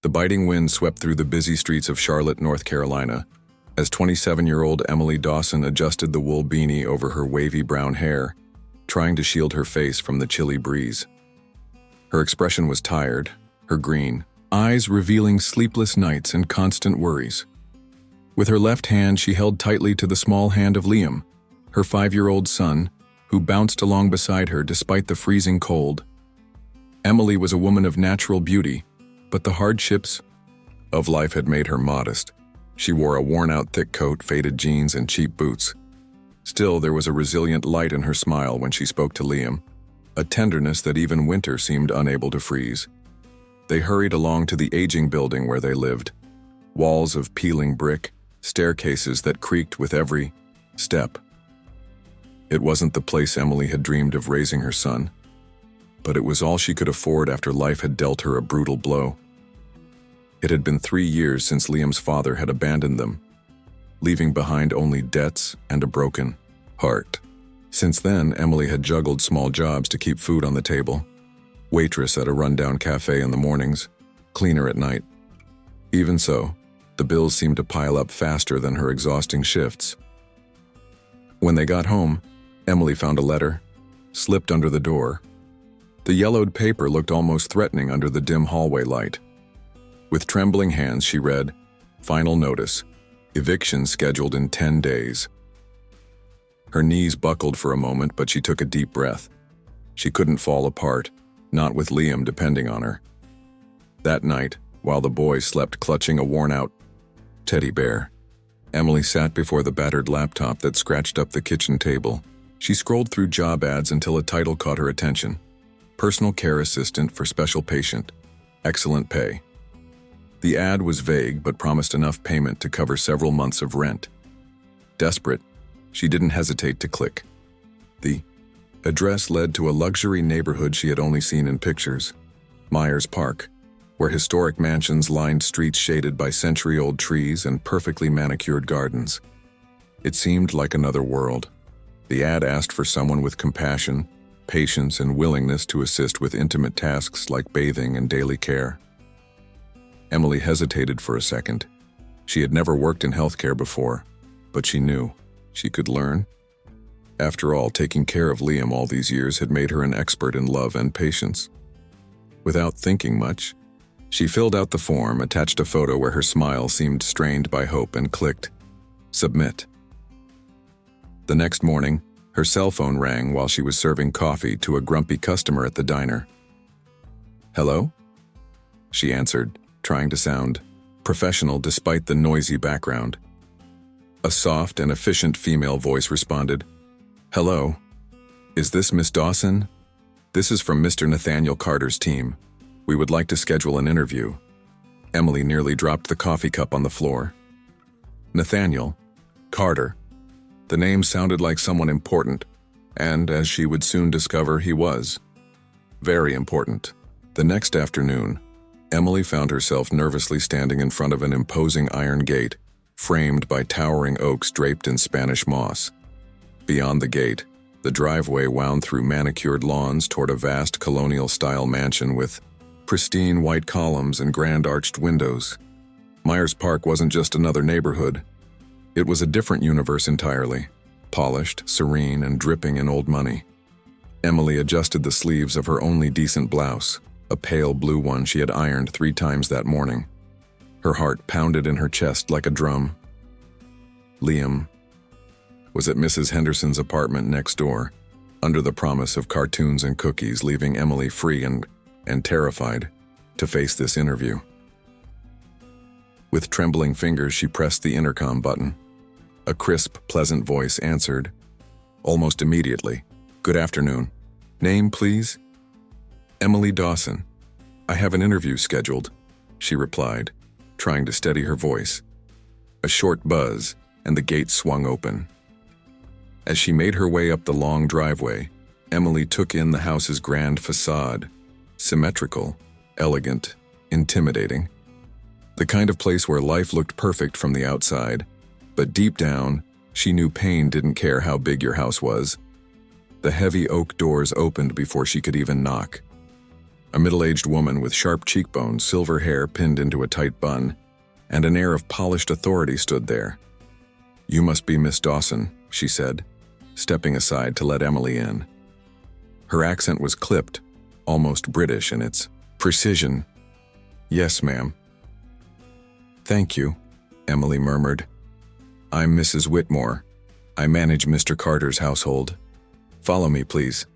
The biting wind swept through the busy streets of Charlotte, North Carolina, as 27-year-old Emily Dawson adjusted the wool beanie over her wavy brown hair, trying to shield her face from the chilly breeze. Her expression was tired, her green eyes revealing sleepless nights and constant worries. With her left hand, she held tightly to the small hand of Liam, her 5-year-old son, who bounced along beside her despite the freezing cold. Emily was a woman of natural beauty, but the hardships of life had made her modest. She wore a worn-out thick coat, faded jeans, and cheap boots. Still, there was a resilient light in her smile when she spoke to Liam, a tenderness that even winter seemed unable to freeze. They hurried along to the aging building where they lived. Walls of peeling brick, staircases that creaked with every step. It wasn't the place Emily had dreamed of raising her son, but it was all she could afford after life had dealt her a brutal blow. It had been 3 years since Liam's father had abandoned them, leaving behind only debts and a broken heart. Since then, Emily had juggled small jobs to keep food on the table. Waitress at a rundown cafe in the mornings, cleaner at night. Even so, the bills seemed to pile up faster than her exhausting shifts. When they got home, Emily found a letter, slipped under the door. The yellowed paper looked almost threatening under the dim hallway light. With trembling hands, she read, "Final notice. Eviction scheduled in 10 days. Her knees buckled for a moment, but she took a deep breath. She couldn't fall apart, not with Liam depending on her. That night, while the boy slept clutching a worn-out teddy bear, Emily sat before the battered laptop that scratched up the kitchen table. She scrolled through job ads until a title caught her attention. Personal care assistant for special patient. Excellent pay. The ad was vague but promised enough payment to cover several months of rent. Desperate, she didn't hesitate to click. The address led to a luxury neighborhood she had only seen in pictures, Myers Park, where historic mansions lined streets shaded by century-old trees and perfectly manicured gardens. It seemed like another world. The ad asked for someone with compassion, patience, and willingness to assist with intimate tasks like bathing and daily care. Emily hesitated for a second. She had never worked in healthcare before, but she knew she could learn. After all, taking care of Liam all these years had made her an expert in love and patience. Without thinking much, she filled out the form, attached a photo where her smile seemed strained by hope, and clicked Submit. The next morning, her cell phone rang while she was serving coffee to a grumpy customer at the diner. "Hello?" she answered, trying to sound professional despite the noisy background. A soft and efficient female voice responded, "Hello. Is this Miss Dawson? This is from Mr. Nathaniel Carter's team. We would like to schedule an interview." Emily nearly dropped the coffee cup on the floor. Nathaniel Carter. The name sounded like someone important, and as she would soon discover, he was. Very important. The next afternoon, Emily found herself nervously standing in front of an imposing iron gate, framed by towering oaks draped in Spanish moss. Beyond the gate, the driveway wound through manicured lawns toward a vast colonial-style mansion with pristine white columns and grand arched windows. Myers Park wasn't just another neighborhood. It was a different universe entirely, polished, serene, and dripping in old money. Emily adjusted the sleeves of her only decent blouse, a pale blue one she had ironed 3 times that morning. Her heart pounded in her chest like a drum. Liam was at Mrs. Henderson's apartment next door, under the promise of cartoons and cookies, leaving Emily free and terrified to face this interview. With trembling fingers, she pressed the intercom button. A crisp, pleasant voice answered, almost immediately. "Good afternoon. Name, please?" "Emily Dawson. I have an interview scheduled," she replied, trying to steady her voice. A short buzz, and the gate swung open. As she made her way up the long driveway, Emily took in the house's grand facade. Symmetrical, elegant, intimidating. The kind of place where life looked perfect from the outside, but deep down, she knew pain didn't care how big your house was. The heavy oak doors opened before she could even knock. A middle-aged woman with sharp cheekbones, silver hair pinned into a tight bun, and an air of polished authority stood there. "You must be Miss Dawson," she said, stepping aside to let Emily in. Her accent was clipped, almost British in its precision. "Yes, ma'am." "Thank you," Emily murmured. "I'm Mrs. Whitmore. I manage Mr. Carter's household. Follow me, please."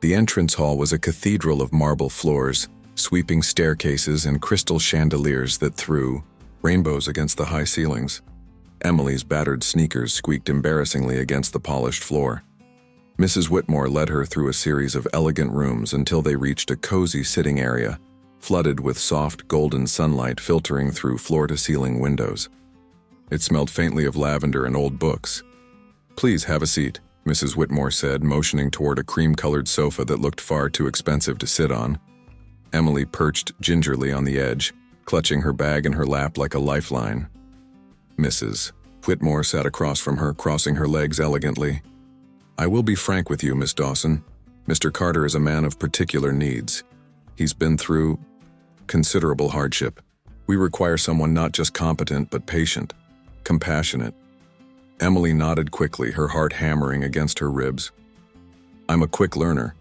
The entrance hall was a cathedral of marble floors, sweeping staircases and crystal chandeliers that threw rainbows against the high ceilings. Emily's battered sneakers squeaked embarrassingly against the polished floor. Mrs. Whitmore led her through a series of elegant rooms until they reached a cozy sitting area, flooded with soft golden sunlight filtering through floor-to-ceiling windows. It smelled faintly of lavender and old books. "Please have a seat," Mrs. Whitmore said, motioning toward a cream-colored sofa that looked far too expensive to sit on. Emily perched gingerly on the edge, clutching her bag in her lap like a lifeline. Mrs. Whitmore sat across from her, crossing her legs elegantly. "I will be frank with you, Miss Dawson. Mr. Carter is a man of particular needs. He's been through considerable hardship. We require someone not just competent, but patient, compassionate." Emily nodded quickly, her heart hammering against her ribs. "I'm a quick learner.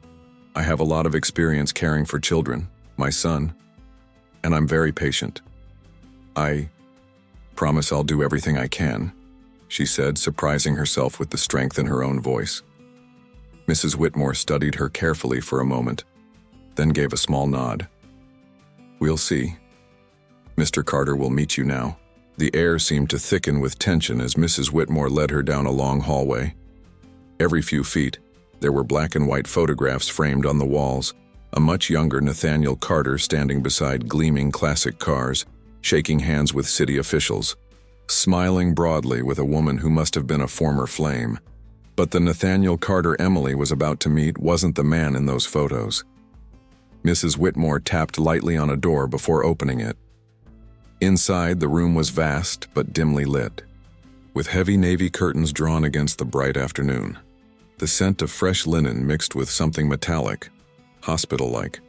I have a lot of experience caring for children, my son, and I'm very patient. I promise I'll do everything I can," she said, surprising herself with the strength in her own voice. Mrs. Whitmore studied her carefully for a moment, then gave a small nod. "We'll see. Mr. Carter will meet you now." The air seemed to thicken with tension as Mrs. Whitmore led her down a long hallway. Every few feet, there were black and white photographs framed on the walls, a much younger Nathaniel Carter standing beside gleaming classic cars, shaking hands with city officials, smiling broadly with a woman who must have been a former flame. But the Nathaniel Carter Emily was about to meet wasn't the man in those photos. Mrs. Whitmore tapped lightly on a door before opening it. Inside, the room was vast but dimly lit, with heavy navy curtains drawn against the bright afternoon. The scent of fresh linen mixed with something metallic, hospital-like.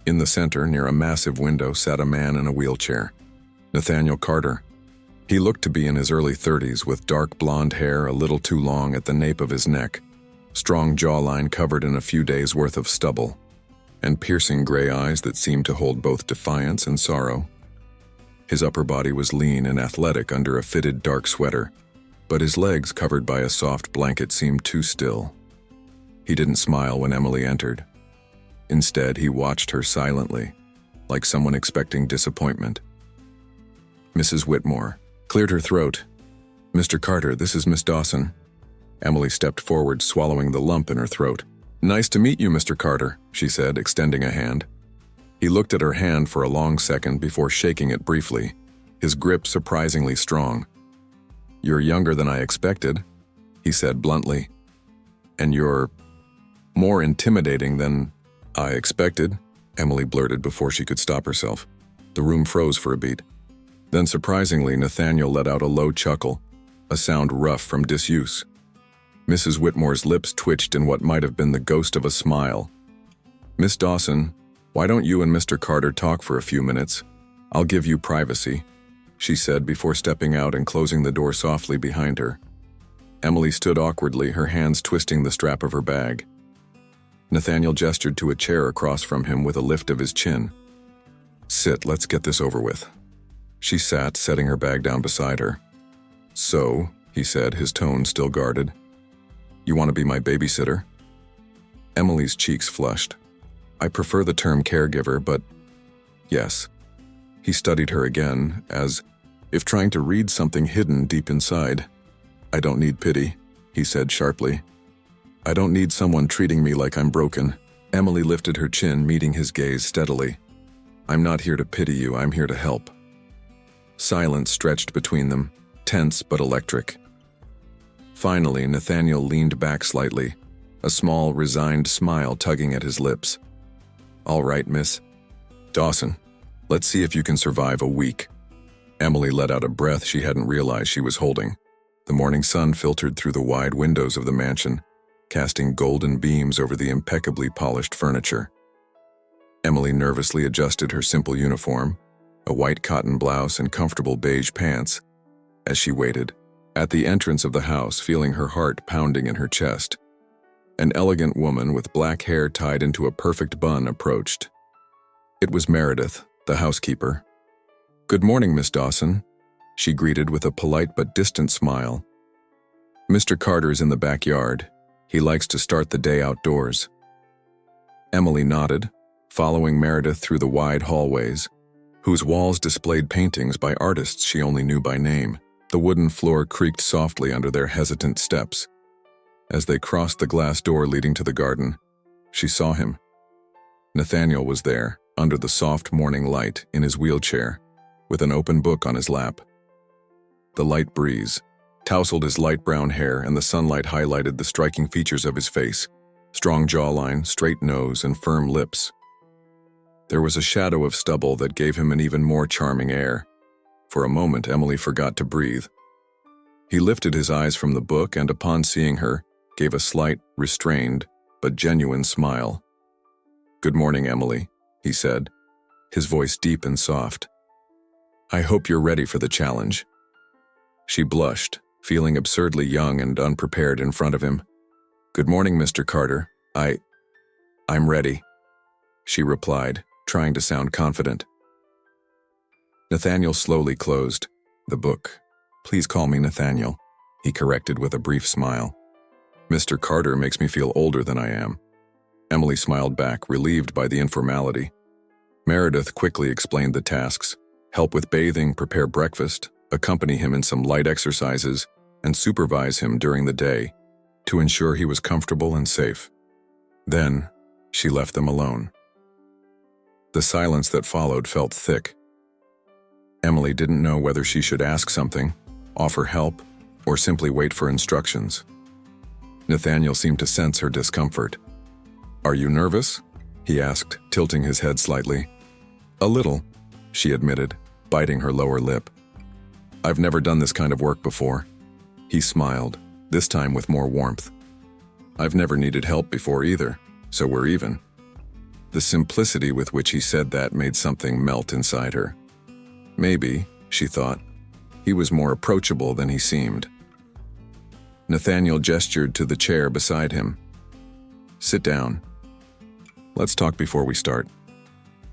In the center, near a massive window, sat a man in a wheelchair. Nathaniel Carter. He looked to be in his early 30s, with dark blonde hair a little too long at the nape of his neck, strong jawline covered in a few days' worth of stubble, and piercing gray eyes that seemed to hold both defiance and sorrow. His upper body was lean and athletic under a fitted dark sweater, but his legs, covered by a soft blanket, seemed too still. He didn't smile when Emily entered. Instead, he watched her silently, like someone expecting disappointment. Mrs. Whitmore cleared her throat. "Mr. Carter, this is Miss Dawson." Emily stepped forward, swallowing the lump in her throat. "Nice to meet you, Mr. Carter," she said, extending a hand. He looked at her hand for a long second before shaking it briefly, his grip surprisingly strong. "You're younger than I expected," he said bluntly. "And you're more intimidating than I expected," Emily blurted before she could stop herself. The room froze for a beat. Then surprisingly, Nathaniel let out a low chuckle, a sound rough from disuse. Mrs. Whitmore's lips twitched in what might have been the ghost of a smile. "Miss Dawson, why don't you and Mr. Carter talk for a few minutes? I'll give you privacy," she said before stepping out and closing the door softly behind her. Emily stood awkwardly, her hands twisting the strap of her bag. Nathaniel gestured to a chair across from him with a lift of his chin. "Sit, let's get this over with." She sat, setting her bag down beside her. "So," he said, his tone still guarded, "you want to be my babysitter?" Emily's cheeks flushed. "I prefer the term caregiver, but yes." He studied her again, as if trying to read something hidden deep inside. "I don't need pity," he said sharply. "I don't need someone treating me like I'm broken." Emily lifted her chin, meeting his gaze steadily. "I'm not here to pity you, I'm here to help." Silence stretched between them, tense but electric. Finally, Nathaniel leaned back slightly, a small, resigned smile tugging at his lips. "All right, Miss Dawson, let's see if you can survive a week." Emily let out a breath she hadn't realized she was holding. The morning sun filtered through the wide windows of the mansion, casting golden beams over the impeccably polished furniture. Emily nervously adjusted her simple uniform, a white cotton blouse and comfortable beige pants, as she waited. At the entrance of the house, feeling her heart pounding in her chest, an elegant woman with black hair tied into a perfect bun approached. It was Meredith, the housekeeper. "Good morning, Miss Dawson," she greeted with a polite but distant smile. "Mr. Carter's in the backyard. He likes to start the day outdoors." Emily nodded, following Meredith through the wide hallways, whose walls displayed paintings by artists she only knew by name. The wooden floor creaked softly under their hesitant steps. As they crossed the glass door leading to the garden, she saw him. Nathaniel was there, under the soft morning light, in his wheelchair, with an open book on his lap. The light breeze tousled his light brown hair, and the sunlight highlighted the striking features of his face: strong jawline, straight nose, and firm lips. There was a shadow of stubble that gave him an even more charming air. For a moment, Emily forgot to breathe. He lifted his eyes from the book and, upon seeing her, gave a slight, restrained, but genuine smile. "Good morning, Emily," he said, his voice deep and soft. "I hope you're ready for the challenge." She blushed, feeling absurdly young and unprepared in front of him. "Good morning, Mr. Carter. I'm ready," she replied, trying to sound confident. Nathaniel slowly closed the book. "Please call me Nathaniel," he corrected with a brief smile. "Mr. Carter makes me feel older than I am." Emily smiled back, relieved by the informality. Meredith quickly explained the tasks: help with bathing, prepare breakfast, accompany him in some light exercises, and supervise him during the day to ensure he was comfortable and safe. Then, she left them alone. The silence that followed felt thick. Emily didn't know whether she should ask something, offer help, or simply wait for instructions. Nathaniel seemed to sense her discomfort. "Are you nervous?" he asked, tilting his head slightly. "A little," she admitted, biting her lower lip. "I've never done this kind of work before." He smiled, this time with more warmth. "I've never needed help before either, so we're even." The simplicity with which he said that made something melt inside her. Maybe, she thought, he was more approachable than he seemed. Nathaniel gestured to the chair beside him. "Sit down. Let's talk before we start.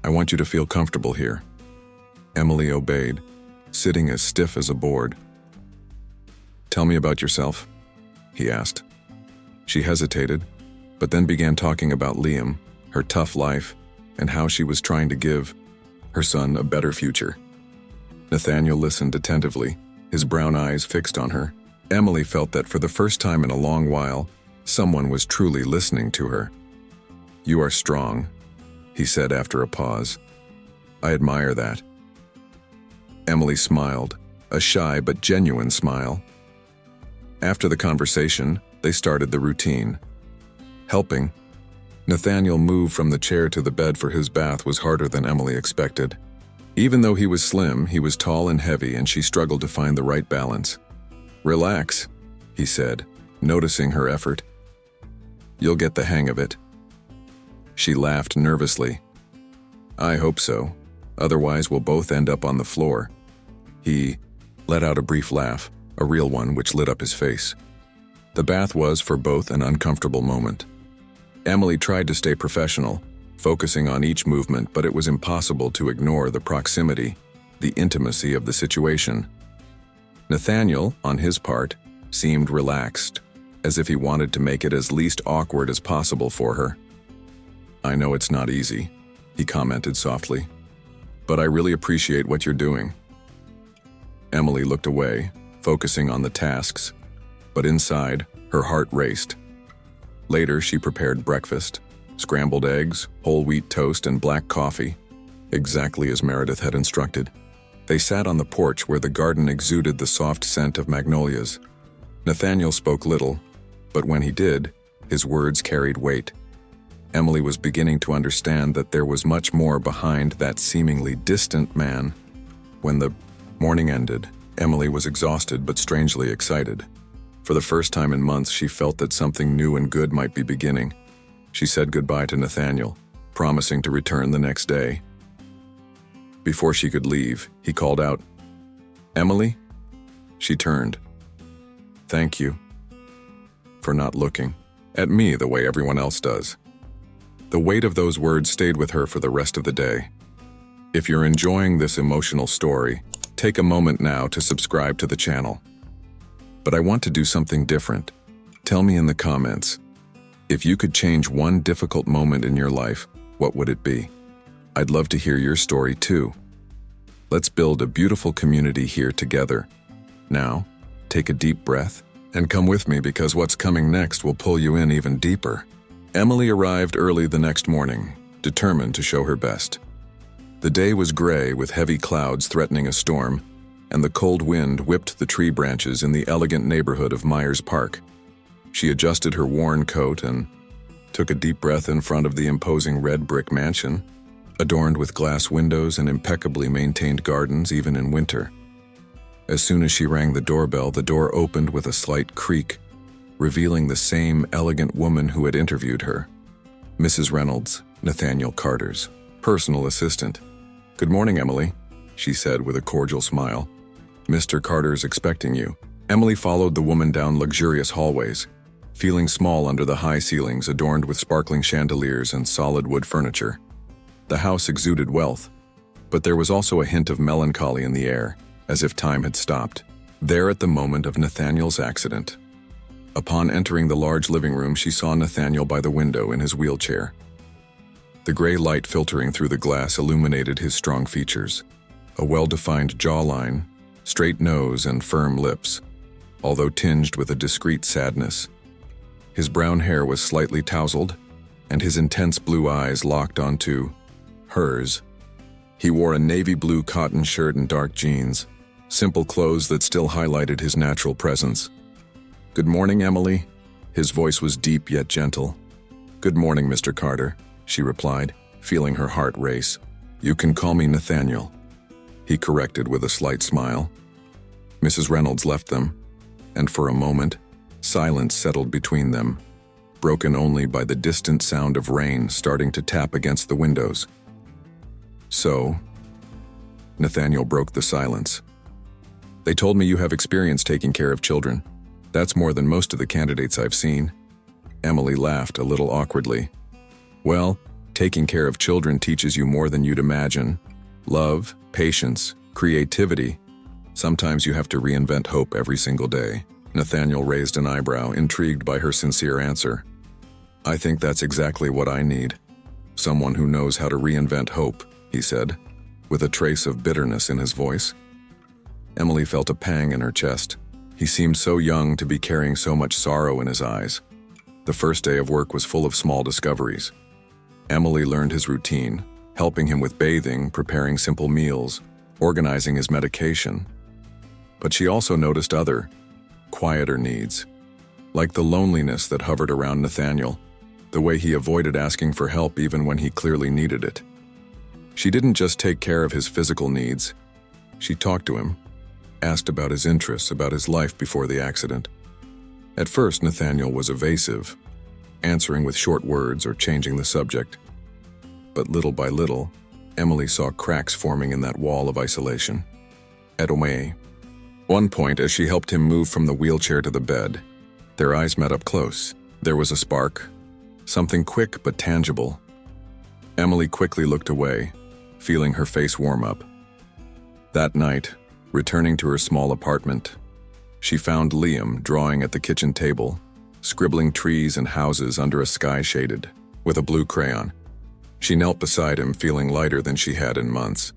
I want you to feel comfortable here." Emily obeyed, sitting as stiff as a board. "Tell me about yourself," he asked. She hesitated, but then began talking about Liam, her tough life, and how she was trying to give her son a better future. Nathaniel listened attentively, his brown eyes fixed on her. Emily felt that for the first time in a long while, someone was truly listening to her. "You are strong," he said after a pause. "I admire that." Emily smiled, a shy but genuine smile. After the conversation, they started the routine. Helping. Nathaniel moved from the chair to the bed, for his bath was harder than Emily expected. Even though he was slim, he was tall and heavy, and she struggled to find the right balance. "Relax," he said, noticing her effort. "You'll get the hang of it." She laughed nervously. "I hope so. Otherwise, we'll both end up on the floor." He let out a brief laugh, a real one which lit up his face. The bath was, for both, an uncomfortable moment. Emily tried to stay professional, focusing on each movement, but it was impossible to ignore the proximity, the intimacy of the situation. Nathaniel, on his part, seemed relaxed, as if he wanted to make it as least awkward as possible for her. "I know it's not easy," he commented softly, "but I really appreciate what you're doing." Emily looked away, focusing on the tasks, but inside, her heart raced. Later, she prepared breakfast: scrambled eggs, whole wheat toast, and black coffee, exactly as Meredith had instructed. They sat on the porch where the garden exuded the soft scent of magnolias. Nathaniel spoke little, but when he did, his words carried weight. Emily was beginning to understand that there was much more behind that seemingly distant man. When the morning ended, Emily was exhausted but strangely excited. For the first time in months, she felt that something new and good might be beginning. She said goodbye to Nathaniel, promising to return the next day. Before she could leave, he called out, "Emily?" She turned. "Thank you for not looking at me the way everyone else does." The weight of those words stayed with her for the rest of the day. If you're enjoying this emotional story, take a moment now to subscribe to the channel. But I want to do something different. Tell me in the comments, if you could change one difficult moment in your life, what would it be? I'd love to hear your story too. Let's build a beautiful community here together. Now, take a deep breath and come with me, because what's coming next will pull you in even deeper. Emily arrived early the next morning, determined to show her best. The day was gray with heavy clouds threatening a storm, and the cold wind whipped the tree branches in the elegant neighborhood of Myers Park. She adjusted her worn coat and took a deep breath in front of the imposing red brick mansion, adorned with glass windows and impeccably maintained gardens even in winter. As soon as she rang the doorbell, the door opened with a slight creak, revealing the same elegant woman who had interviewed her, Mrs. Reynolds, Nathaniel Carter's personal assistant. "Good morning, Emily," she said with a cordial smile. "Mr. Carter's expecting you." Emily followed the woman down luxurious hallways, feeling small under the high ceilings adorned with sparkling chandeliers and solid wood furniture. The house exuded wealth, but there was also a hint of melancholy in the air, as if time had stopped, there at the moment of Nathaniel's accident. Upon entering the large living room, she saw Nathaniel by the window in his wheelchair. The gray light filtering through the glass illuminated his strong features, a well-defined jawline, straight nose, and firm lips, although tinged with a discreet sadness. His brown hair was slightly tousled, and his intense blue eyes locked onto hers. He wore a navy blue cotton shirt and dark jeans, simple clothes that still highlighted his natural presence. "Good morning, Emily." His voice was deep yet gentle. "Good morning, Mr. Carter," she replied, feeling her heart race. "You can call me Nathaniel," he corrected with a slight smile. Mrs. Reynolds left them, and for a moment, silence settled between them, broken only by the distant sound of rain starting to tap against the windows. "So," Nathaniel broke the silence, "they told me you have experience taking care of children. That's more than most of the candidates I've seen." Emily laughed a little awkwardly. "Well, taking care of children teaches you more than you'd imagine. Love, patience, creativity. Sometimes you have to reinvent hope every single day." Nathaniel raised an eyebrow, intrigued by her sincere answer. "I think that's exactly what I need. Someone who knows how to reinvent hope," he said, with a trace of bitterness in his voice. Emily felt a pang in her chest. He seemed so young to be carrying so much sorrow in his eyes. The first day of work was full of small discoveries. Emily learned his routine, helping him with bathing, preparing simple meals, organizing his medication. But she also noticed other, quieter needs, like the loneliness that hovered around Nathaniel, the way he avoided asking for help even when he clearly needed it. She didn't just take care of his physical needs. She talked to him, asked about his interests, about his life before the accident. At first, Nathaniel was evasive, answering with short words or changing the subject. But little by little, Emily saw cracks forming in that wall of isolation. At one point, as she helped him move from the wheelchair to the bed, their eyes met up close. There was a spark, something quick but tangible. Emily quickly looked away, feeling her face warm up. That night, returning to her small apartment, she found Liam drawing at the kitchen table, scribbling trees and houses under a sky shaded with a blue crayon. She knelt beside him, feeling lighter than she had in months.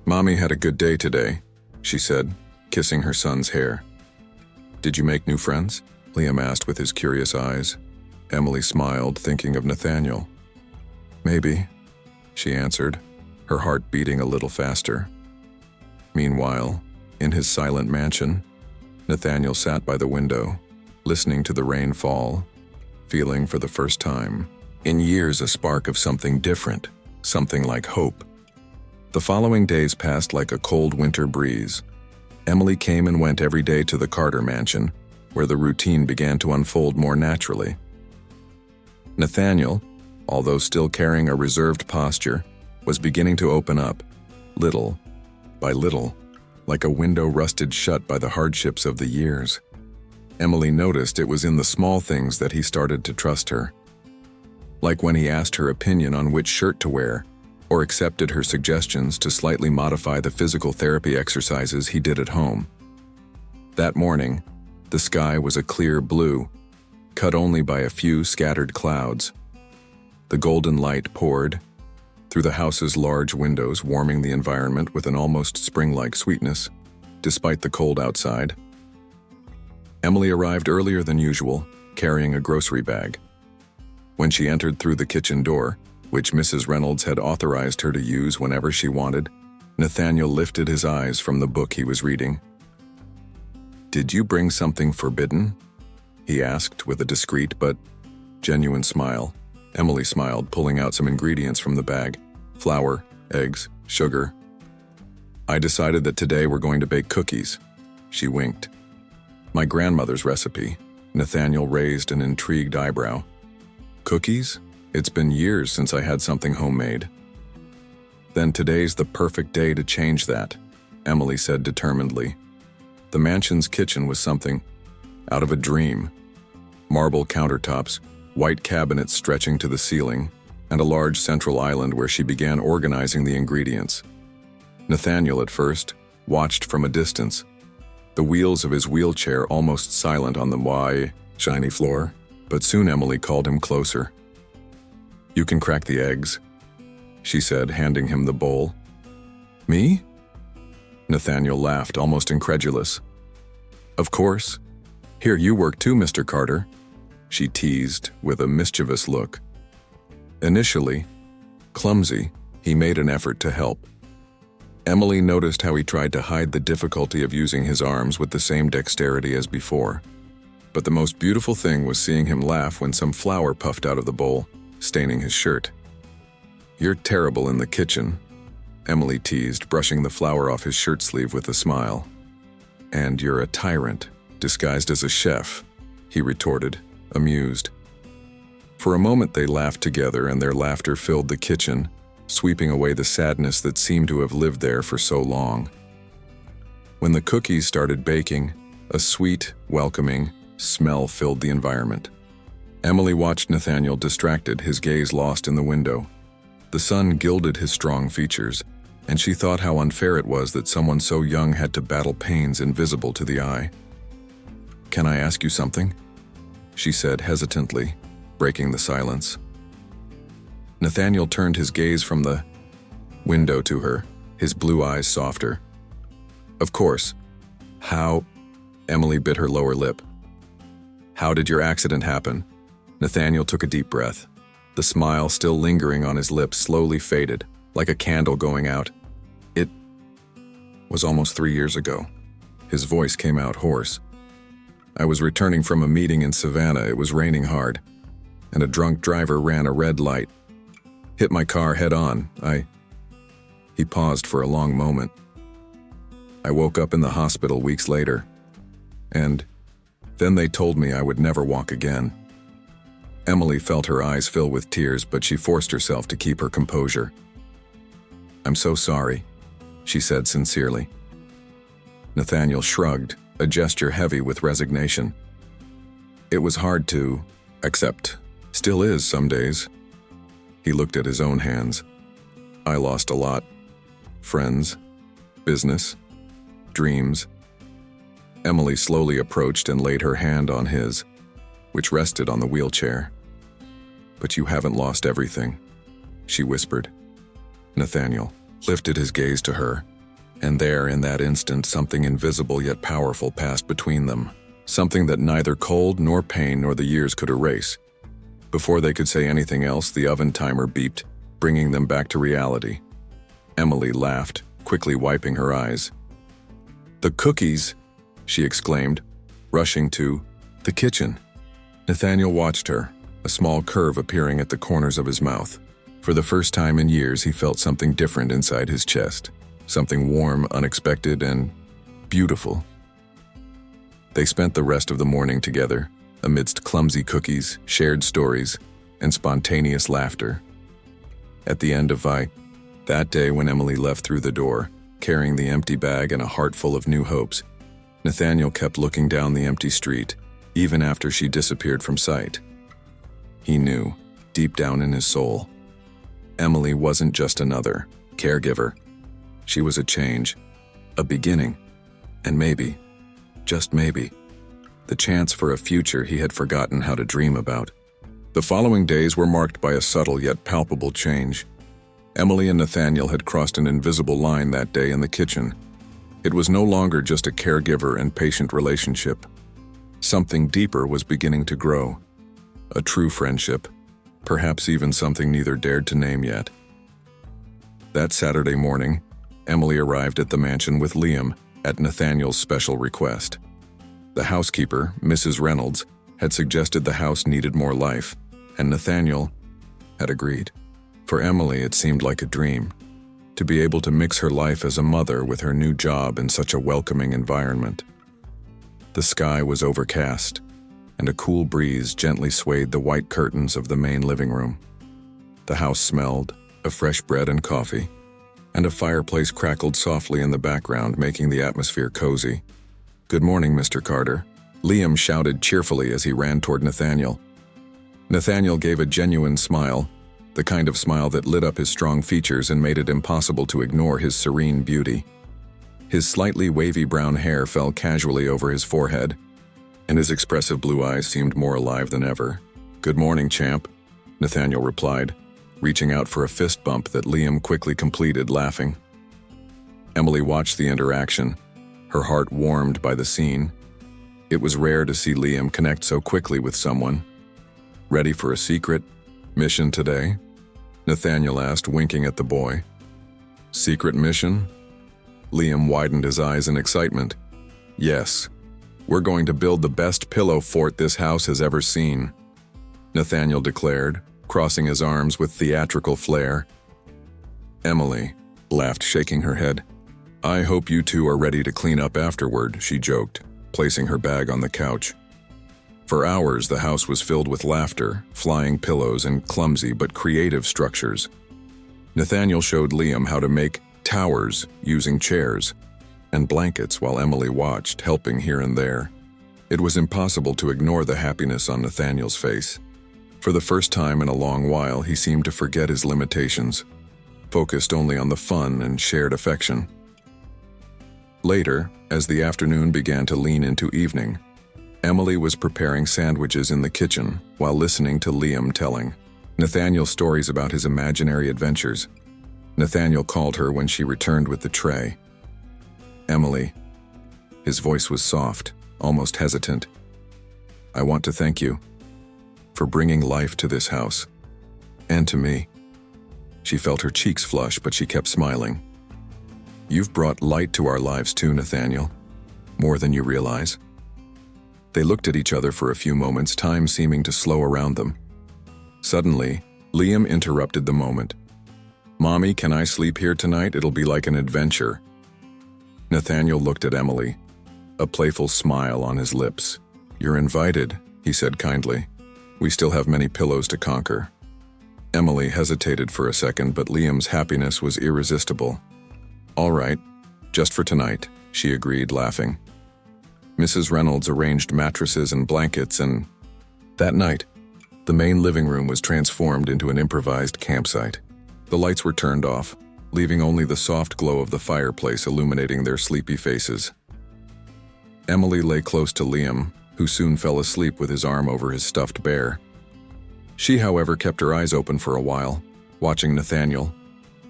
"Mommy had a good day today," she said, kissing her son's hair. "Did you make new friends?" Liam asked with his curious eyes. Emily smiled, thinking of Nathaniel. "Maybe," she answered, her heart beating a little faster. Meanwhile, in his silent mansion, Nathaniel sat by the window, listening to the rain fall, feeling for the first time in years a spark of something different, something like hope. The following days passed like a cold winter breeze. Emily came and went every day to the Carter mansion, where the routine began to unfold more naturally. Nathaniel, although still carrying a reserved posture, was beginning to open up, little by little, like a window rusted shut by the hardships of the years. Emily noticed it was in the small things that he started to trust her. Like when he asked her opinion on which shirt to wear, or accepted her suggestions to slightly modify the physical therapy exercises he did at home. That morning, the sky was a clear blue, cut only by a few scattered clouds. The golden light poured through the house's large windows, warming the environment with an almost spring-like sweetness, despite the cold outside. Emily arrived earlier than usual, carrying a grocery bag. When she entered through the kitchen door, which Mrs. Reynolds had authorized her to use whenever she wanted, Nathaniel lifted his eyes from the book he was reading. "Did you bring something forbidden?" he asked with a discreet but genuine smile. Emily smiled, pulling out some ingredients from the bag: flour, eggs, sugar. "I decided that today we're going to bake cookies." She winked. "My grandmother's recipe." Nathaniel raised an intrigued eyebrow. "Cookies? It's been years since I had something homemade." "Then today's the perfect day to change that," Emily said determinedly. The mansion's kitchen was something out of a dream. Marble countertops, white cabinets stretching to the ceiling, and a large central island where she began organizing the ingredients. Nathaniel, at first, watched from a distance, the wheels of his wheelchair almost silent on the shiny floor, but soon Emily called him closer. "You can crack the eggs," she said, handing him the bowl. "Me?" Nathaniel laughed, almost incredulous. "Of course. Here, you work too, Mr. Carter," she teased with a mischievous look. Initially, clumsy, he made an effort to help. Emily noticed how he tried to hide the difficulty of using his arms with the same dexterity as before. But the most beautiful thing was seeing him laugh when some flour puffed out of the bowl, staining his shirt. "You're terrible in the kitchen," Emily teased, brushing the flour off his shirt sleeve with a smile. "And you're a tyrant, disguised as a chef," he retorted, amused. For a moment they laughed together, and their laughter filled the kitchen, sweeping away the sadness that seemed to have lived there for so long. When the cookies started baking, a sweet, welcoming smell filled the environment. Emily watched Nathaniel distracted, his gaze lost in the window. The sun gilded his strong features, and she thought how unfair it was that someone so young had to battle pains invisible to the eye. "Can I ask you something?" she said hesitantly, breaking the silence. Nathaniel turned his gaze from the window to her, his blue eyes softer. "Of course. How?" Emily bit her lower lip. "How did your accident happen?" Nathaniel took a deep breath. The smile, still lingering on his lips, slowly faded, like a candle going out. "It was almost 3 years ago." His voice came out hoarse. "I was returning from a meeting in Savannah. It was raining hard, and a drunk driver ran a red light. Hit my car head on. He paused for a long moment. "I woke up in the hospital weeks later, and then they told me I would never walk again." Emily felt her eyes fill with tears, but she forced herself to keep her composure. "I'm so sorry," she said sincerely. Nathaniel shrugged, a gesture heavy with resignation. "It was hard to accept. Still is some days." He looked at his own hands. "I lost a lot. Friends, business, dreams." Emily slowly approached and laid her hand on his, which rested on the wheelchair. "But you haven't lost everything," she whispered. Nathaniel lifted his gaze to her, and there, in that instant, something invisible yet powerful passed between them, something that neither cold nor pain nor the years could erase. Before they could say anything else, the oven timer beeped, bringing them back to reality. Emily laughed, quickly wiping her eyes. "The cookies!" she exclaimed, rushing to the kitchen. Nathaniel watched her, a small curve appearing at the corners of his mouth. For the first time in years, he felt something different inside his chest, something warm, unexpected, and beautiful. They spent the rest of the morning together, amidst clumsy cookies, shared stories, and spontaneous laughter. At the end of that day, when Emily left through the door, carrying the empty bag and a heart full of new hopes, Nathaniel kept looking down the empty street, even after she disappeared from sight. He knew, deep down in his soul, Emily wasn't just another caregiver. She was a change, a beginning, and maybe, just maybe, the chance for a future he had forgotten how to dream about. The following days were marked by a subtle yet palpable change. Emily and Nathaniel had crossed an invisible line that day in the kitchen. It was no longer just a caregiver and patient relationship. Something deeper was beginning to grow. A true friendship, perhaps even something neither dared to name yet. That Saturday morning, Emily arrived at the mansion with Liam at Nathaniel's special request. The housekeeper, Mrs. Reynolds, had suggested the house needed more life, and Nathaniel had agreed. For Emily, it seemed like a dream, to be able to mix her life as a mother with her new job in such a welcoming environment. The sky was overcast, and a cool breeze gently swayed the white curtains of the main living room. The house smelled of fresh bread and coffee, and a fireplace crackled softly in the background, making the atmosphere cozy. "Good morning, Mr. Carter," Liam shouted cheerfully as he ran toward Nathaniel. Nathaniel gave a genuine smile, the kind of smile that lit up his strong features and made it impossible to ignore his serene beauty. His slightly wavy brown hair fell casually over his forehead, and his expressive blue eyes seemed more alive than ever. "Good morning, champ," Nathaniel replied, reaching out for a fist bump that Liam quickly completed, laughing. Emily watched the interaction, her heart warmed by the scene. It was rare to see Liam connect so quickly with someone. "Ready for a secret mission today?" Nathaniel asked, winking at the boy. "Secret mission?" Liam widened his eyes in excitement. "Yes. We're going to build the best pillow fort this house has ever seen," Nathaniel declared, crossing his arms with theatrical flair. Emily laughed, shaking her head. "I hope you two are ready to clean up afterward," she joked, placing her bag on the couch. For hours, the house was filled with laughter, flying pillows, and clumsy but creative structures. Nathaniel showed Liam how to make towers using chairs and blankets while Emily watched, helping here and there. It was impossible to ignore the happiness on Nathaniel's face. For the first time in a long while, he seemed to forget his limitations, focused only on the fun and shared affection. Later, as the afternoon began to lean into evening, Emily was preparing sandwiches in the kitchen while listening to Liam telling Nathaniel stories about his imaginary adventures. Nathaniel called her when she returned with the tray. "Emily." His voice was soft, almost hesitant. "I want to thank you for bringing life to this house, and to me." She felt her cheeks flush, but she kept smiling. "You've brought light to our lives too, Nathaniel, more than you realize." They looked at each other for a few moments, time seeming to slow around them. Suddenly, Liam interrupted the moment. "Mommy, can I sleep here tonight? It'll be like an adventure." Nathaniel looked at Emily, a playful smile on his lips. "You're invited," he said kindly. "We still have many pillows to conquer." Emily hesitated for a second, but Liam's happiness was irresistible. "All right, just for tonight," she agreed, laughing. Mrs. Reynolds arranged mattresses and blankets, and that night, the main living room was transformed into an improvised campsite. The lights were turned off, leaving only the soft glow of the fireplace illuminating their sleepy faces. Emily lay close to Liam, who soon fell asleep with his arm over his stuffed bear. She, however, kept her eyes open for a while, watching Nathaniel,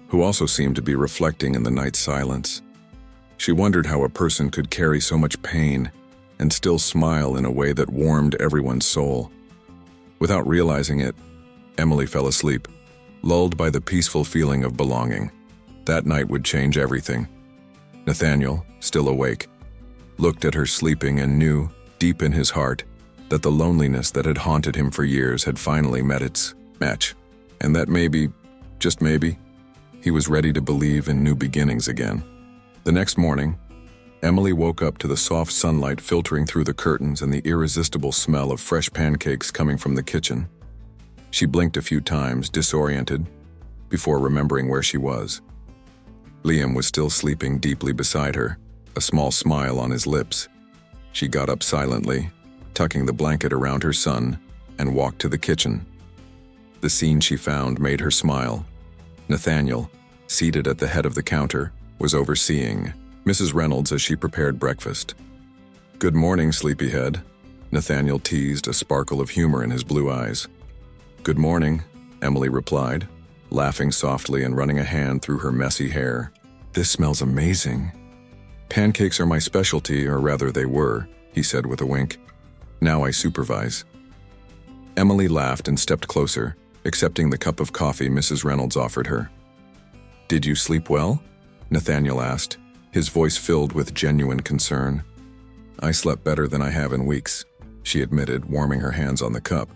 who also seemed to be reflecting in the night silence. She wondered how a person could carry so much pain and still smile in a way that warmed everyone's soul. Without realizing it, Emily fell asleep, lulled by the peaceful feeling of belonging. That night would change everything. Nathaniel, still awake, looked at her sleeping and knew, deep in his heart, that the loneliness that had haunted him for years had finally met its match, and that maybe, just maybe, he was ready to believe in new beginnings again. The next morning, Emily woke up to the soft sunlight filtering through the curtains and the irresistible smell of fresh pancakes coming from the kitchen. She blinked a few times, disoriented, before remembering where she was. Liam was still sleeping deeply beside her, a small smile on his lips. She got up silently, tucking the blanket around her son, and walked to the kitchen. The scene she found made her smile. Nathaniel, seated at the head of the counter, was overseeing Mrs. Reynolds as she prepared breakfast. "Good morning, sleepyhead," Nathaniel teased, a sparkle of humor in his blue eyes. "Good morning," Emily replied, laughing softly and running a hand through her messy hair. "This smells amazing." "Pancakes are my specialty, or rather they were," he said with a wink. "Now I supervise." Emily laughed and stepped closer, accepting the cup of coffee Mrs. Reynolds offered her. "Did you sleep well?" Nathaniel asked, his voice filled with genuine concern. "I slept better than I have in weeks," she admitted, warming her hands on the cup.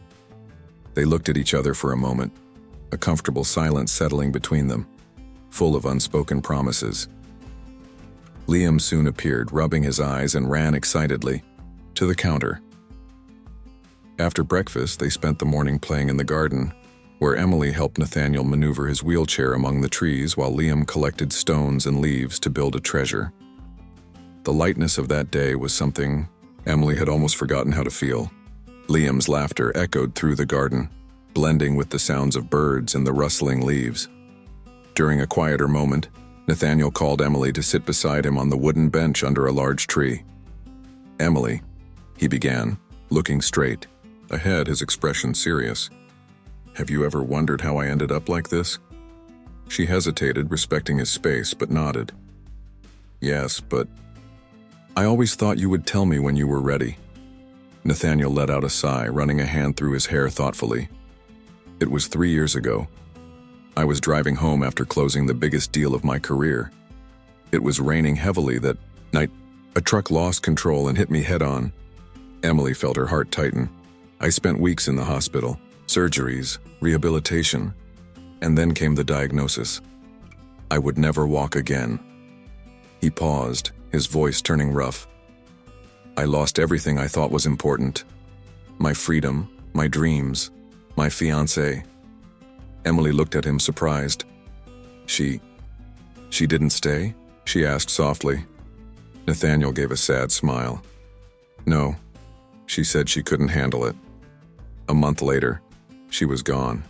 They looked at each other for a moment, a comfortable silence settling between them, full of unspoken promises. Liam soon appeared, rubbing his eyes, and ran excitedly to the counter. After breakfast, they spent the morning playing in the garden, where Emily helped Nathaniel maneuver his wheelchair among the trees while Liam collected stones and leaves to build a treasure. The lightness of that day was something Emily had almost forgotten how to feel. Liam's laughter echoed through the garden, blending with the sounds of birds and the rustling leaves. During a quieter moment, Nathaniel called Emily to sit beside him on the wooden bench under a large tree. "Emily," he began, looking straight ahead, his expression serious. "Have you ever wondered how I ended up like this?" She hesitated, respecting his space, but nodded. "Yes, but I always thought you would tell me when you were ready." Nathaniel let out a sigh, running a hand through his hair thoughtfully. "It was 3 years ago. I was driving home after closing the biggest deal of my career. It was raining heavily that night. A truck lost control and hit me head-on." Emily felt her heart tighten. "I spent weeks in the hospital, surgeries, rehabilitation, and then came the diagnosis. I would never walk again." He paused, his voice turning rough. "I lost everything I thought was important. My freedom, my dreams, my fiancé." Emily looked at him, surprised. She didn't stay?" she asked softly. Nathaniel gave a sad smile. "No, she said she couldn't handle it." A month later, she was gone.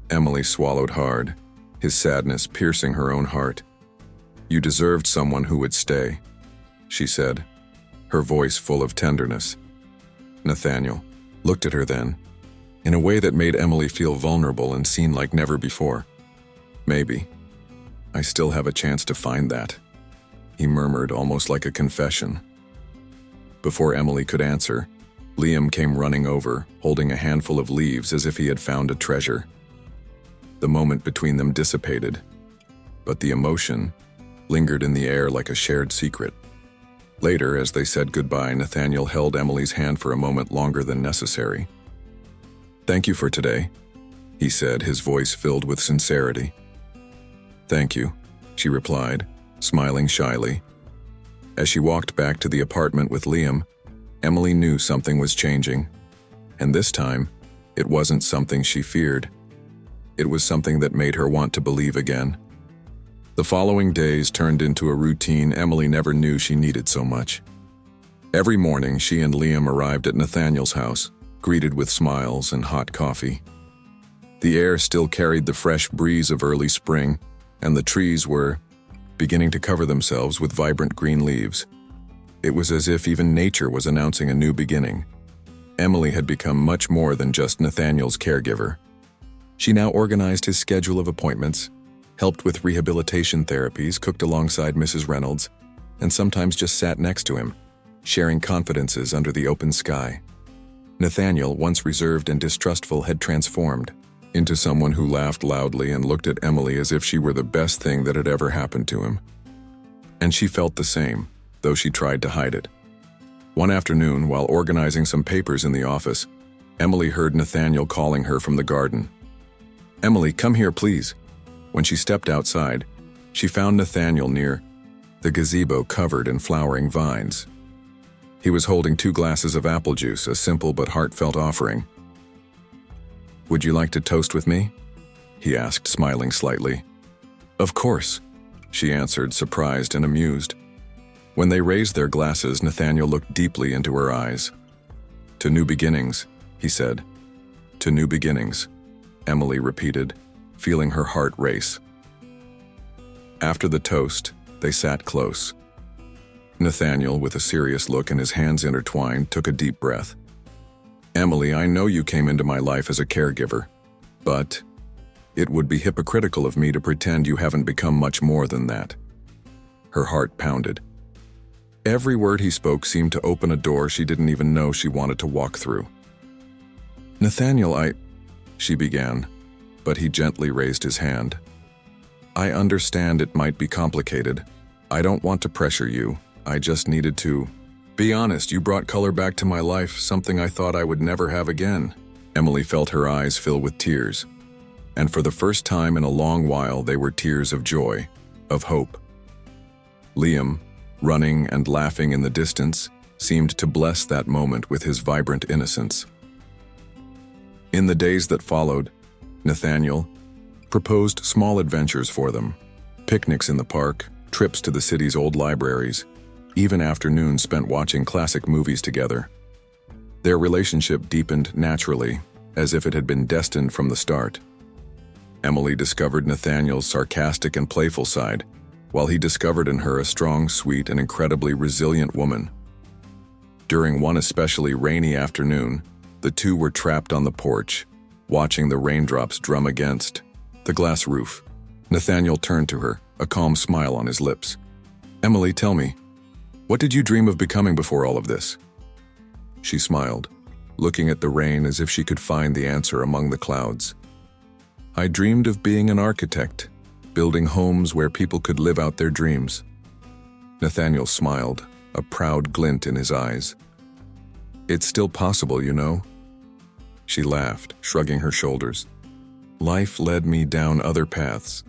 Emily swallowed hard, his sadness piercing her own heart. "You deserved someone who would stay," she said, her voice full of tenderness. Nathaniel looked at her then, in a way that made Emily feel vulnerable and seen like never before. "Maybe. I still have a chance to find that," he murmured, almost like a confession. Before Emily could answer, Liam came running over, holding a handful of leaves as if he had found a treasure. The moment between them dissipated, but the emotion lingered in the air like a shared secret. Later, as they said goodbye, Nathaniel held Emily's hand for a moment longer than necessary. "Thank you for today," he said, his voice filled with sincerity. "Thank you," she replied, smiling shyly. As she walked back to the apartment with Liam, Emily knew something was changing. And this time, it wasn't something she feared. It was something that made her want to believe again. The following days turned into a routine Emily never knew she needed so much. Every morning, she and Liam arrived at Nathaniel's house, greeted with smiles and hot coffee. The air still carried the fresh breeze of early spring, and the trees were beginning to cover themselves with vibrant green leaves. It was as if even nature was announcing a new beginning. Emily had become much more than just Nathaniel's caregiver. She now organized his schedule of appointments, helped with rehabilitation therapies, cooked alongside Mrs. Reynolds, and sometimes just sat next to him, sharing confidences under the open sky. Nathaniel, once reserved and distrustful, had transformed into someone who laughed loudly and looked at Emily as if she were the best thing that had ever happened to him. And she felt the same, though she tried to hide it. One afternoon, while organizing some papers in the office, Emily heard Nathaniel calling her from the garden. "Emily, come here, please." When she stepped outside, she found Nathaniel near the gazebo covered in flowering vines. He was holding 2 glasses of apple juice, a simple but heartfelt offering. "Would you like to toast with me?" he asked, smiling slightly. "Of course," she answered, surprised and amused. When they raised their glasses, Nathaniel looked deeply into her eyes. "To new beginnings," he said. "To new beginnings," Emily repeated, feeling her heart race. After the toast, they sat close. Nathaniel, with a serious look and his hands intertwined, took a deep breath. "Emily, I know you came into my life as a caregiver, but it would be hypocritical of me to pretend you haven't become much more than that." Her heart pounded. Every word he spoke seemed to open a door she didn't even know she wanted to walk through. "Nathaniel, she began, but he gently raised his hand. "I understand it might be complicated. I don't want to pressure you. I just needed to be honest. You brought color back to my life, something I thought I would never have again." Emily felt her eyes fill with tears, and for the first time in a long while they were tears of joy, of hope. Liam, running and laughing in the distance, seemed to bless that moment with his vibrant innocence. In the days that followed, Nathaniel proposed small adventures for them: picnics in the park, trips to the city's old libraries, even afternoons spent watching classic movies together. Their relationship deepened naturally, as if it had been destined from the start. Emily discovered Nathaniel's sarcastic and playful side, while he discovered in her a strong, sweet, and incredibly resilient woman. During one especially rainy afternoon, the two were trapped on the porch, watching the raindrops drum against the glass roof. Nathaniel turned to her, a calm smile on his lips. "Emily, tell me, what did you dream of becoming before all of this?" She smiled, looking at the rain as if she could find the answer among the clouds. "I dreamed of being an architect, building homes where people could live out their dreams." Nathaniel smiled, a proud glint in his eyes. "It's still possible, you know." She laughed, shrugging her shoulders. "Life led me down other paths."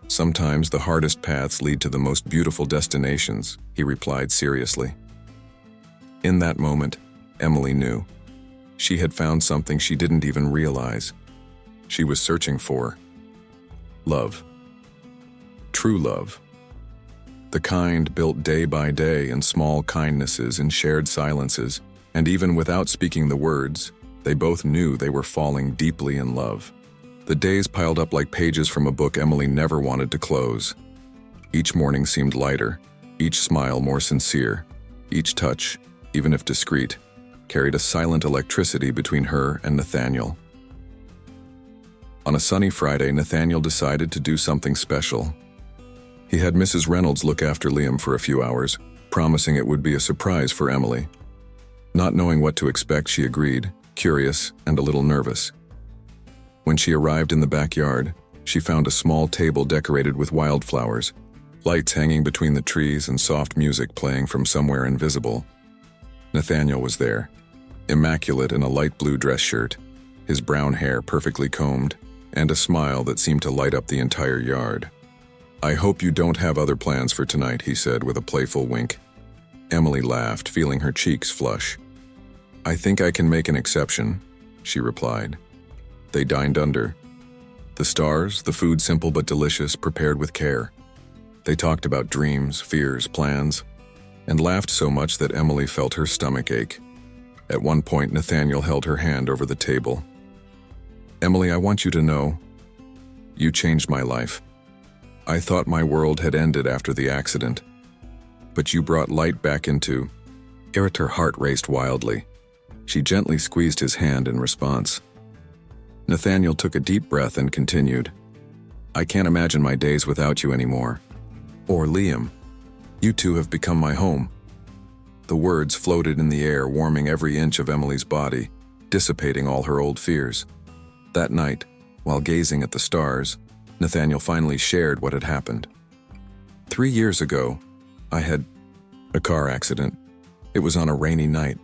"Sometimes the hardest paths lead to the most beautiful destinations," he replied seriously. In that moment, Emily knew. She had found something she didn't even realize. She was searching for love. True love. The kind built day by day in small kindnesses and shared silences, and even without speaking the words, they both knew they were falling deeply in love. The days piled up like pages from a book Emily never wanted to close. Each morning seemed lighter, each smile more sincere, each touch, even if discreet, carried a silent electricity between her and Nathaniel. On a sunny Friday, Nathaniel decided to do something special. He had Mrs. Reynolds look after Liam for a few hours, promising it would be a surprise for Emily. Not knowing what to expect, she agreed, curious and a little nervous. When she arrived in the backyard, she found a small table decorated with wildflowers, lights hanging between the trees and soft music playing from somewhere invisible. Nathaniel was there, immaculate in a light blue dress shirt, his brown hair perfectly combed, and a smile that seemed to light up the entire yard. "I hope you don't have other plans for tonight," he said with a playful wink. Emily laughed, feeling her cheeks flush. "I think I can make an exception," she replied. They dined under the stars, the food simple but delicious, prepared with care. They talked about dreams, fears, plans, and laughed so much that Emily felt her stomach ache. At one point, Nathaniel held her hand over the table. "Emily, I want you to know, you changed my life. I thought my world had ended after the accident, but you brought light back into it." Her heart raced wildly. She gently squeezed his hand in response. Nathaniel took a deep breath and continued, "I can't imagine my days without you anymore. Or Liam. You two have become my home." The words floated in the air, warming every inch of Emily's body, dissipating all her old fears. That night, while gazing at the stars, Nathaniel finally shared what had happened. 3 years ago, I had a car accident. It was on a rainy night.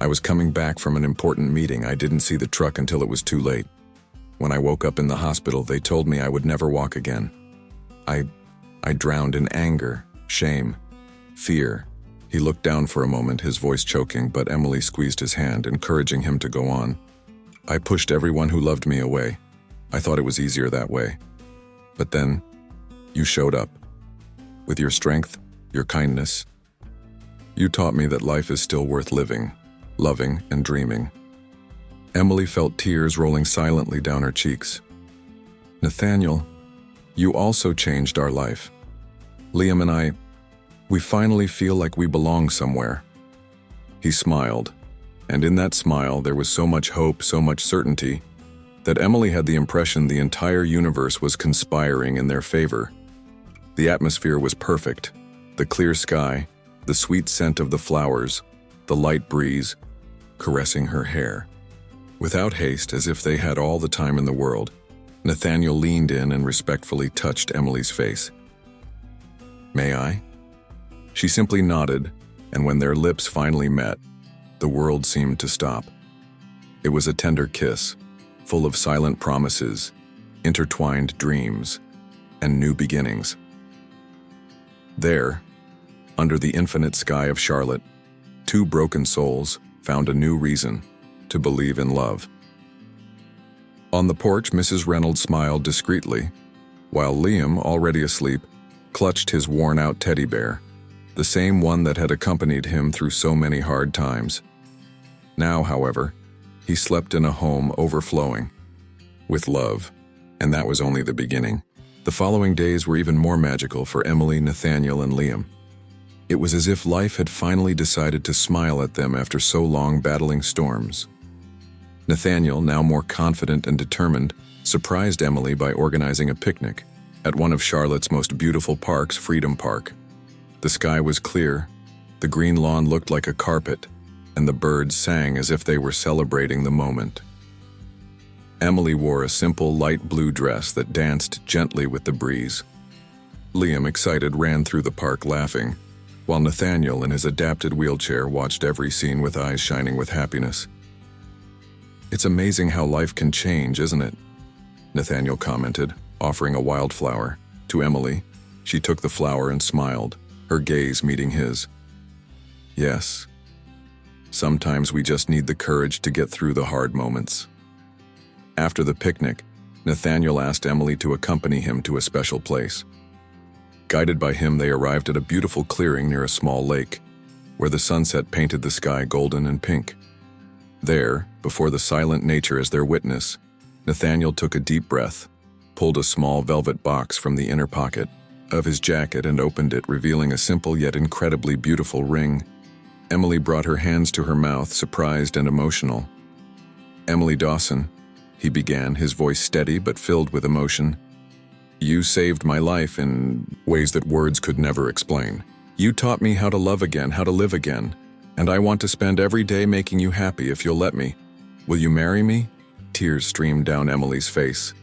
I was coming back from an important meeting. I didn't see the truck until it was too late. When I woke up in the hospital, they told me I would never walk again. I drowned in anger, shame, fear. He looked down for a moment, his voice choking, but Emily squeezed his hand, encouraging him to go on. I pushed everyone who loved me away. I thought it was easier that way. But then, you showed up. With your strength, your kindness. You taught me that life is still worth living, loving, and dreaming. Emily felt tears rolling silently down her cheeks. Nathaniel, you also changed our life. Liam and I, we finally feel like we belong somewhere. He smiled, and in that smile there was so much hope, so much certainty, that Emily had the impression the entire universe was conspiring in their favor. The atmosphere was perfect. The clear sky, the sweet scent of the flowers, the light breeze, caressing her hair. Without haste, as if they had all the time in the world, Nathaniel leaned in and respectfully touched Emily's face. "May I?" She simply nodded, and when their lips finally met, the world seemed to stop. It was a tender kiss, full of silent promises, intertwined dreams, and new beginnings. There, under the infinite sky of Charlotte, two broken souls found a new reason to believe in love. On the porch, Mrs. Reynolds smiled discreetly, while Liam, already asleep, clutched his worn-out teddy bear, the same one that had accompanied him through so many hard times. Now, however, he slept in a home overflowing with love, and that was only the beginning. The following days were even more magical for Emily, Nathaniel, and Liam. It was as if life had finally decided to smile at them after so long battling storms. Nathaniel, now more confident and determined, surprised Emily by organizing a picnic at one of Charlotte's most beautiful parks, Freedom Park. The sky was clear, the green lawn looked like a carpet, and the birds sang as if they were celebrating the moment. Emily wore a simple light blue dress that danced gently with the breeze. Liam, excited, ran through the park laughing, while Nathaniel in his adapted wheelchair watched every scene with eyes shining with happiness. "It's amazing how life can change, isn't it?" Nathaniel commented, offering a wildflower. To Emily, she took the flower and smiled, her gaze meeting his. "Yes. Sometimes we just need the courage to get through the hard moments." After the picnic, Nathaniel asked Emily to accompany him to a special place. Guided by him, they arrived at a beautiful clearing near a small lake, where the sunset painted the sky golden and pink. There, before the silent nature as their witness, Nathaniel took a deep breath, pulled a small velvet box from the inner pocket of his jacket and opened it, revealing a simple yet incredibly beautiful ring. Emily brought her hands to her mouth, surprised and emotional. "Emily Dawson," he began, his voice steady but filled with emotion. "You saved my life in ways that words could never explain. You taught me how to love again, how to live again, and I want to spend every day making you happy if you'll let me. Will you marry me?" Tears streamed down Emily's face,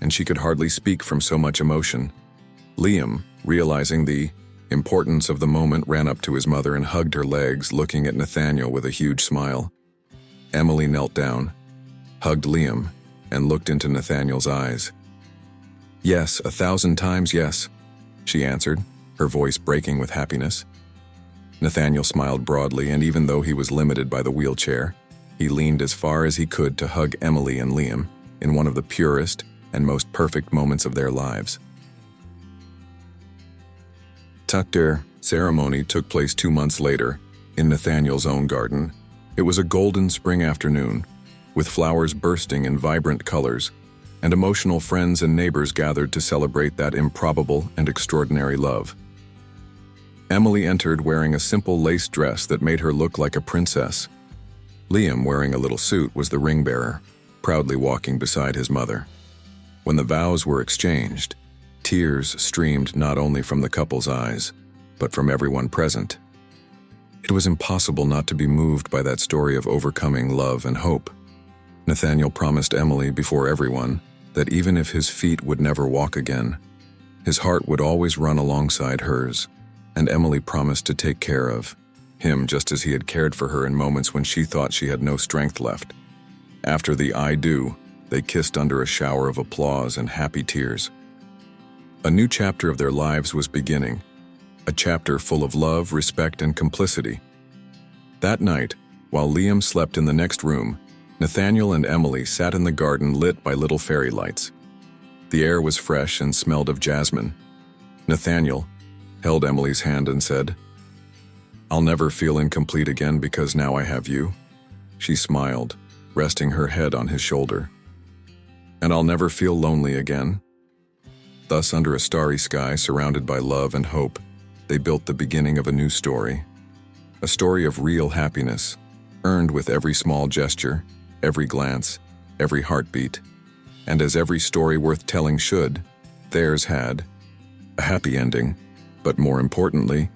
and she could hardly speak from so much emotion. Liam, realizing the importance of the moment, ran up to his mother and hugged her legs, looking at Nathaniel with a huge smile. Emily knelt down, hugged Liam, and looked into Nathaniel's eyes. "Yes, 1,000 times yes," she answered, her voice breaking with happiness. Nathaniel smiled broadly, and even though he was limited by the wheelchair, he leaned as far as he could to hug Emily and Liam in one of the purest and most perfect moments of their lives. Their ceremony took place 2 months later, in Nathaniel's own garden. It was a golden spring afternoon, with flowers bursting in vibrant colors, and emotional friends and neighbors gathered to celebrate that improbable and extraordinary love. Emily entered wearing a simple lace dress that made her look like a princess. Liam, wearing a little suit, was the ring bearer, proudly walking beside his mother. When the vows were exchanged, tears streamed not only from the couple's eyes, but from everyone present. It was impossible not to be moved by that story of overcoming love and hope. Nathaniel promised Emily before everyone that even if his feet would never walk again, his heart would always run alongside hers, and Emily promised to take care of him just as he had cared for her in moments when she thought she had no strength left. After the "I do," they kissed under a shower of applause and happy tears. A new chapter of their lives was beginning, a chapter full of love, respect, and complicity. That night, while Liam slept in the next room, Nathaniel and Emily sat in the garden lit by little fairy lights. The air was fresh and smelled of jasmine. Nathaniel held Emily's hand and said, "I'll never feel incomplete again because now I have you." She smiled, resting her head on his shoulder. "And I'll never feel lonely again." Thus, under a starry sky surrounded by love and hope, they built the beginning of a new story. A story of real happiness, earned with every small gesture, every glance, every heartbeat. And as every story worth telling should, theirs had a happy ending, but more importantly,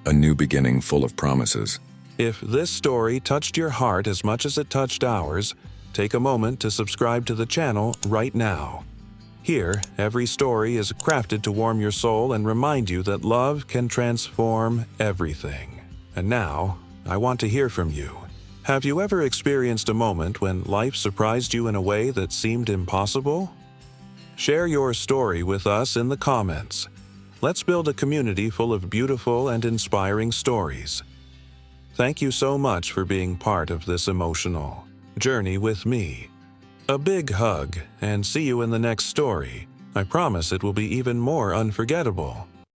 a new beginning full of promises. If this story touched your heart as much as it touched ours, take a moment to subscribe to the channel right now. Here, every story is crafted to warm your soul and remind you that love can transform everything. And now, I want to hear from you. Have you ever experienced a moment when life surprised you in a way that seemed impossible? Share your story with us in the comments. Let's build a community full of beautiful and inspiring stories. Thank you so much for being part of this emotional journey with me. A big hug, and see you in the next story. I promise it will be even more unforgettable.